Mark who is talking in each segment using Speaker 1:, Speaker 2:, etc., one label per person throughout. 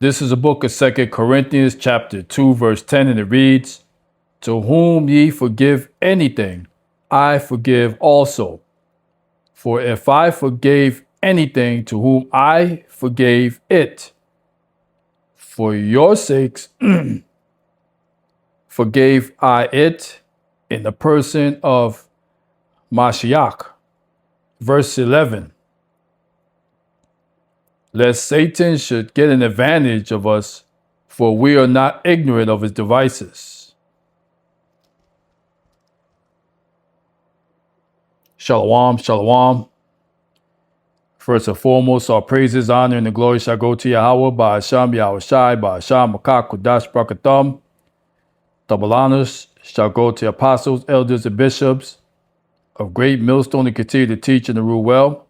Speaker 1: This is a book of 2 Corinthians chapter 2 verse 10, and it reads, "To whom ye forgive anything, I forgive also. For if I forgave anything, to whom I forgave it, for your sakes forgave I it in the person of Mashiach." Verse 11, lest Satan should get an advantage of us, for we are not ignorant of his devices. Shalom, shalom. First and foremost, our praises, honor, and the glory shall go to Yahweh, Ba'asham, Yahushai, Ba'asham, Makak, Kudash, Brakatham. Double honors shall go to apostles, elders, and bishops of Great Millstone to continue to teach and to rule well.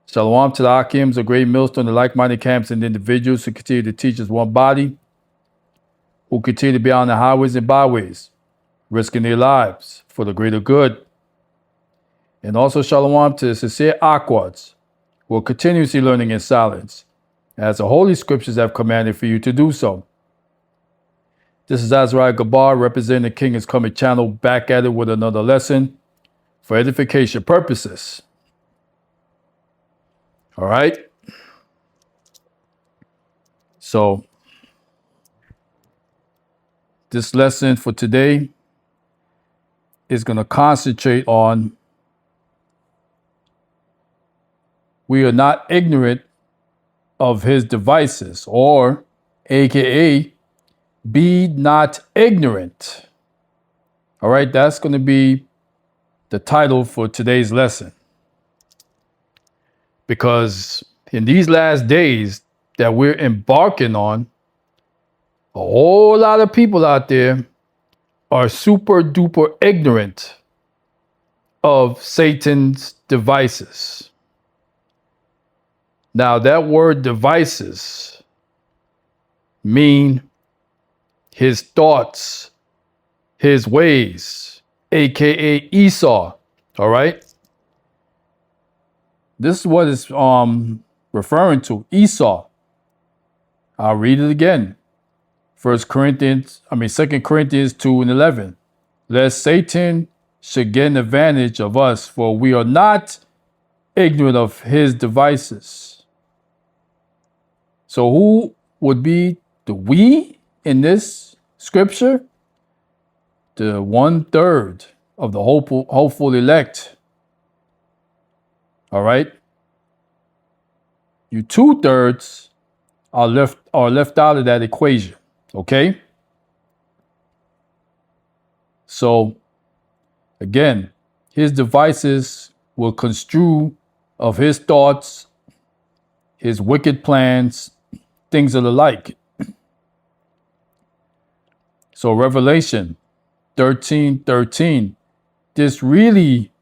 Speaker 1: Shalom to the Hakims of Great Millstone, the like-minded camps and individuals who continue to teach as one body, who continue to be on the highways and byways, risking their lives for the greater good. And also shalom to the sincere Akwads, who are continuously learning in silence, as the Holy Scriptures have commanded for you to do so. This is Azariah Gabar, representing the King is Coming channel, back at it with another lesson for edification purposes. All right. So this lesson for today is going to concentrate on we are not ignorant of his devices, or AKA, be not ignorant. All right, that's going to be the title for today's lesson. Because in these last days that we're embarking on, a whole lot of people out there are super duper ignorant of Satan's devices. Now, that word devices mean his thoughts, his ways, aka Esau. All right. This is what it's referring to, Esau. I'll read it again. 2 Corinthians 2 and 11. Lest Satan should get an advantage of us, for we are not ignorant of his devices. So who would be the we in this scripture? The 1/3 of the hopeful elect. All right. You 2/3 are left out of that equation. Okay. So again, his devices will construe of his thoughts, his wicked plans, things of the like. So Revelation 13:13, this really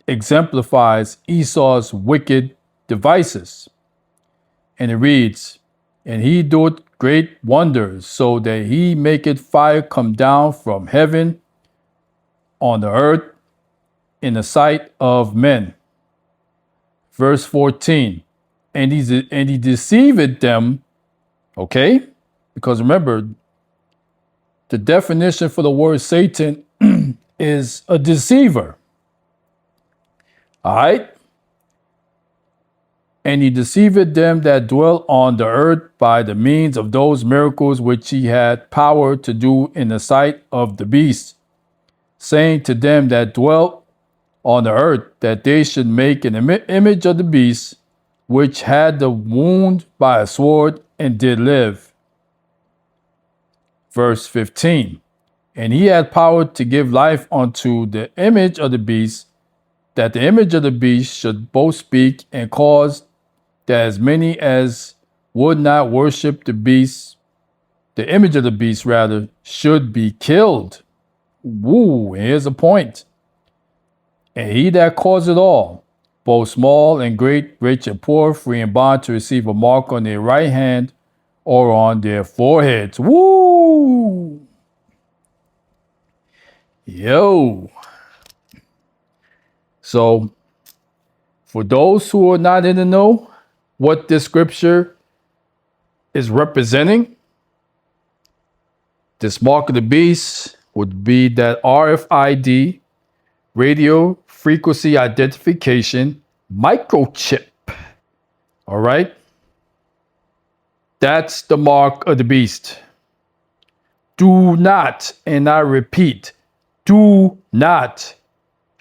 Speaker 1: exemplifies Esau's wicked devices. And it reads, "And he doeth great wonders, so that he maketh fire come down from heaven on the earth in the sight of men." Verse 14, and he deceived them, okay? Because remember, the definition for the word Satan is a deceiver. All right? "And he deceived them that dwell on the earth by the means of those miracles which he had power to do in the sight of the beast, saying to them that dwell on the earth that they should make an image of the beast, which had the wound by a sword and did live." Verse 15, "And he had power to give life unto the image of the beast, that the image of the beast should both speak and cause that as many as would not worship the beast, the image of the beast rather, should be killed." Woo, here's a point. "And he that caused it all, both small and great, rich and poor, free and bond, to receive a mark on their right hand or on their foreheads." Woo! Yo. So, for those who are not in the know, what this scripture is representing, this mark of the beast would be that RFID, radio frequency identification microchip. All right. That's the mark of the beast. Do not, and I repeat, do not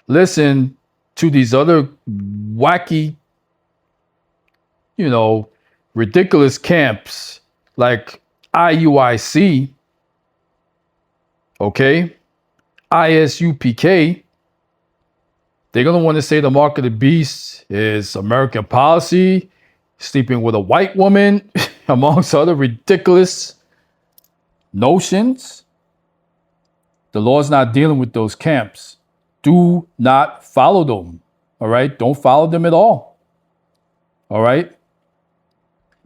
Speaker 1: listen to these other wacky, ridiculous camps like IUIC, okay, ISUPK. They're going to want to say the mark of the beast is American policy, sleeping with a white woman, amongst other ridiculous notions. The Lord's not dealing with those camps. Do not follow them. All right? Don't follow them at all. All right?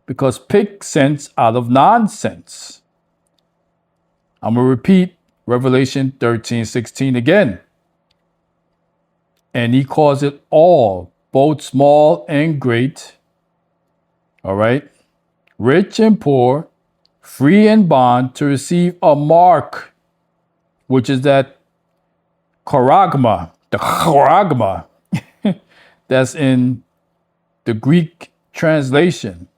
Speaker 1: Because pick sense out of nonsense. I'm going to repeat Revelation 13:16 again. And he calls it all, both small and great. All right? Rich and poor, free and bond, to receive a mark, which is that charagma, the charagma that's in the Greek translation.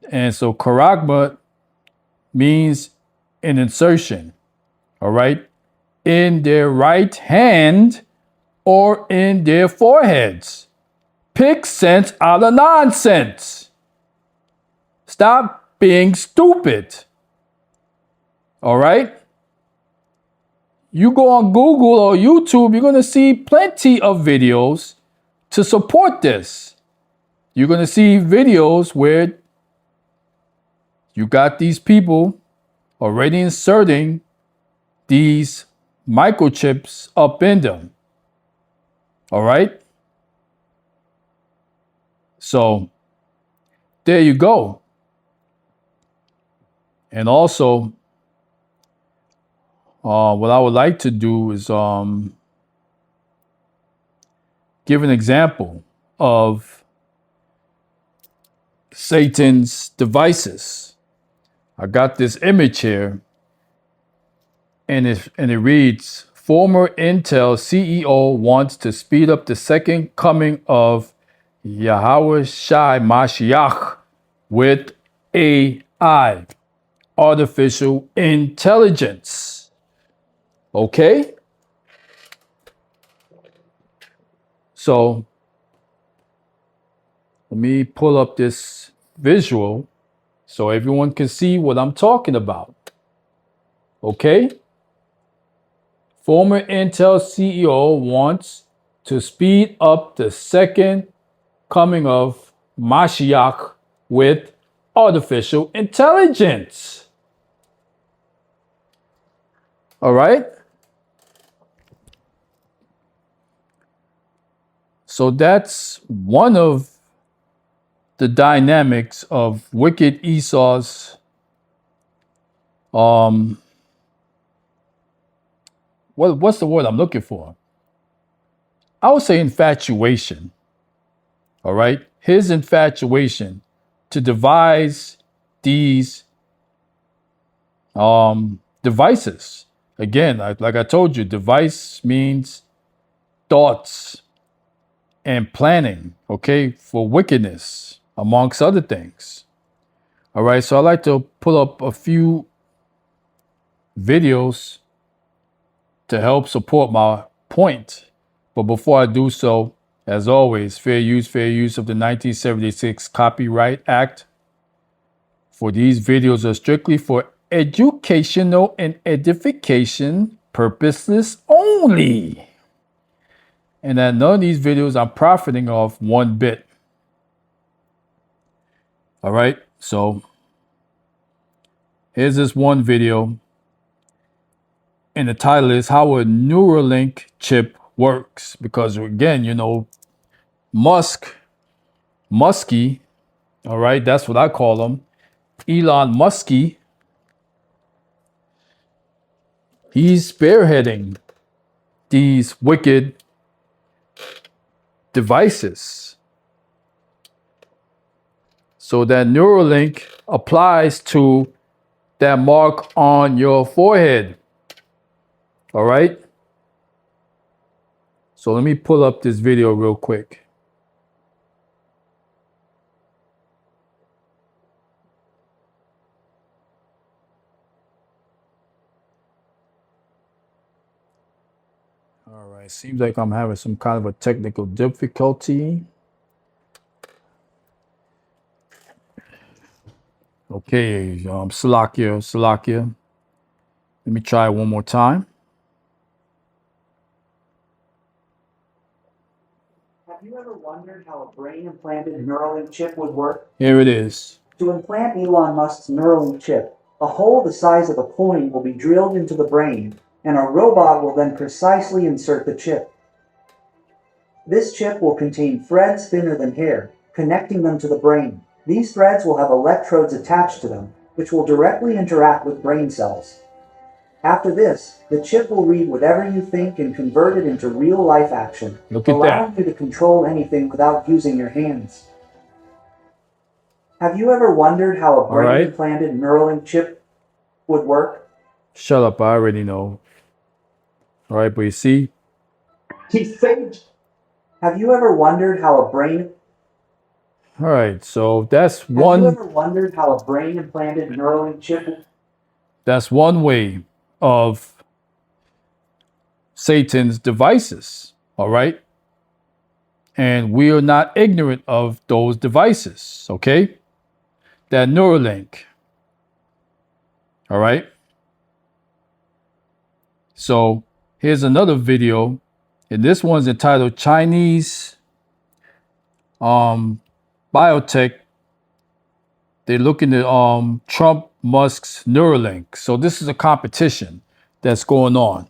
Speaker 1: And so charagma means an insertion, all right, in their right hand or in their foreheads. Pick sense out of nonsense. Stop being stupid. All right? You go on Google or YouTube, you're going to see plenty of videos to support this. You're going to see videos where you got these people already inserting these microchips up in them. All right? So there you go. And also, what I would like to do is give an example of Satan's devices. I got this image here, and it reads, former Intel CEO wants to speed up the second coming of Yahweh Shai Mashiach with AI. Artificial intelligence. Okay? So let me pull up this visual so everyone can see what I'm talking about. Okay? Former Intel CEO wants to speed up the second coming of Mashiach with artificial intelligence. All right? So that's one of the dynamics of wicked Esau's what's the word I'm looking for? I would say infatuation. All right? His infatuation to devise these devices. Again, like I told you, device means thoughts and planning, okay, for wickedness, amongst other things. All right, so I like to pull up a few videos to help support my point. But before I do so, as always, fair use of the 1976 Copyright Act. For these videos are strictly for educational and edification purposes only. And that none of these videos I'm profiting off one bit. All right, so here's this one video. And the title is How a Neuralink Chip Works. Because again, Muskie, all right, that's what I call him. Elon Muskie, he's spearheading these wicked devices. So that Neuralink applies to that mark on your forehead. All right. So let me pull up this video real quick. All right, seems like I'm having some kind of a technical difficulty. Okay, Salakia. Let me try it one more time.
Speaker 2: Have you ever wondered how a brain-implanted Neuralink chip would work?
Speaker 1: Here it is.
Speaker 2: To implant Elon Musk's Neuralink chip, a hole the size of a coin will be drilled into the brain, and a robot will then precisely insert the chip. This chip will contain threads thinner than hair, connecting them to the brain. These threads will have electrodes attached to them, which will directly interact with brain cells. After this, the chip will read whatever you think and convert it into real-life action,
Speaker 1: Look at
Speaker 2: allowing
Speaker 1: that.
Speaker 2: you to control anything without using your hands. Have you ever wondered how a
Speaker 1: right.
Speaker 2: brain-implanted Neuralink chip would work?
Speaker 1: Shut up, I already know. All right, but you see,
Speaker 2: He failed. Have you ever wondered how a brain...
Speaker 1: all right, so that's
Speaker 2: Have you
Speaker 1: one
Speaker 2: ever wondered how a brain-implanted Neuralink chip...
Speaker 1: that's one way of Satan's devices, all right? And we are not ignorant of those devices, okay? That Neuralink, all right? So here's another video, and this one's entitled Chinese Biotech. They're looking at Trump Musk's Neuralink. So this is a competition that's going on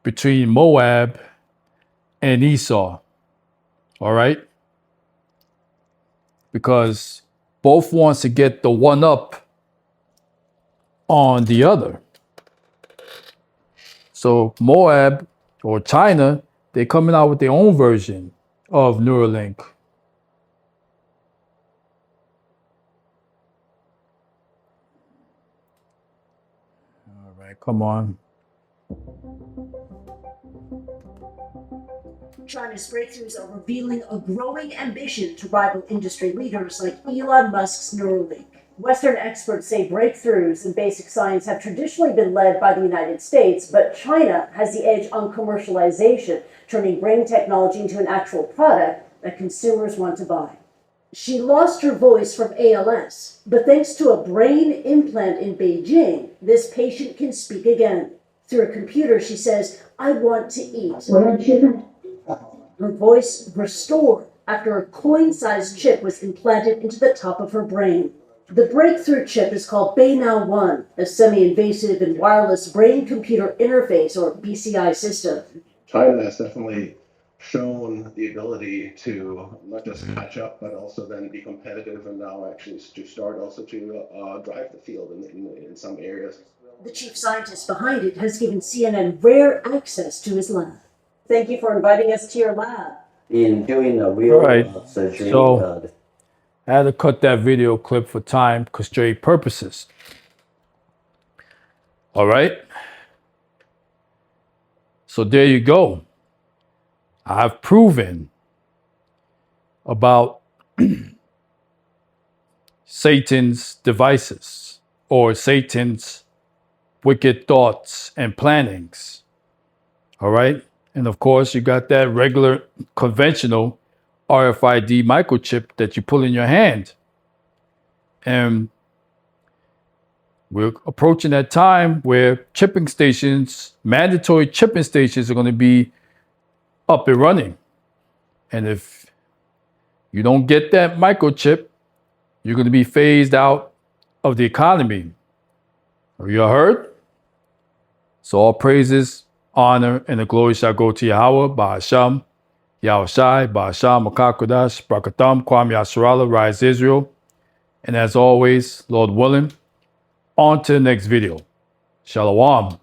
Speaker 1: between Moab and Esau. All right? Because both wants to get the one up on the other. So Moab or China, they're coming out with their own version of Neuralink. All right, come on.
Speaker 3: China's breakthroughs are revealing a growing ambition to rival industry leaders like Elon Musk's Neuralink. Western experts say breakthroughs in basic science have traditionally been led by the United States, but China has the edge on commercialization, turning brain technology into an actual product that consumers want to buy. She lost her voice from ALS, but thanks to a brain implant in Beijing, this patient can speak again. Through a computer, she says, "I want to eat." Her voice restored after a coin-sized chip was implanted into the top of her brain. The breakthrough chip is called Beinow 1, a semi-invasive and wireless brain-computer interface, or BCI system.
Speaker 4: China has definitely shown the ability to not just catch up, but also then be competitive, and now actually to start also to drive the field in some areas.
Speaker 3: The chief scientist behind it has given CNN rare access to his lab. Thank you for inviting us to your lab.
Speaker 5: In doing a real
Speaker 1: Right.
Speaker 5: surgery,
Speaker 1: So- I had to cut that video clip for time constraint purposes. All right. So there you go. I've proven about Satan's devices or Satan's wicked thoughts and plannings. All right. And of course, you got that regular conventional RFID microchip that you pull in your hand. And we're approaching that time where chipping stations, mandatory chipping stations, are going to be up and running. And if you don't get that microchip, you're going to be phased out of the economy. Are you heard? So all praises, honor, and the glory shall go to Yahweh, Ba'asham, Yahushai, Ba'asham, Makakodash, Brakatam, Kwam Yasharala, Rise Israel. And as always, Lord willing, on to the next video. Shalom.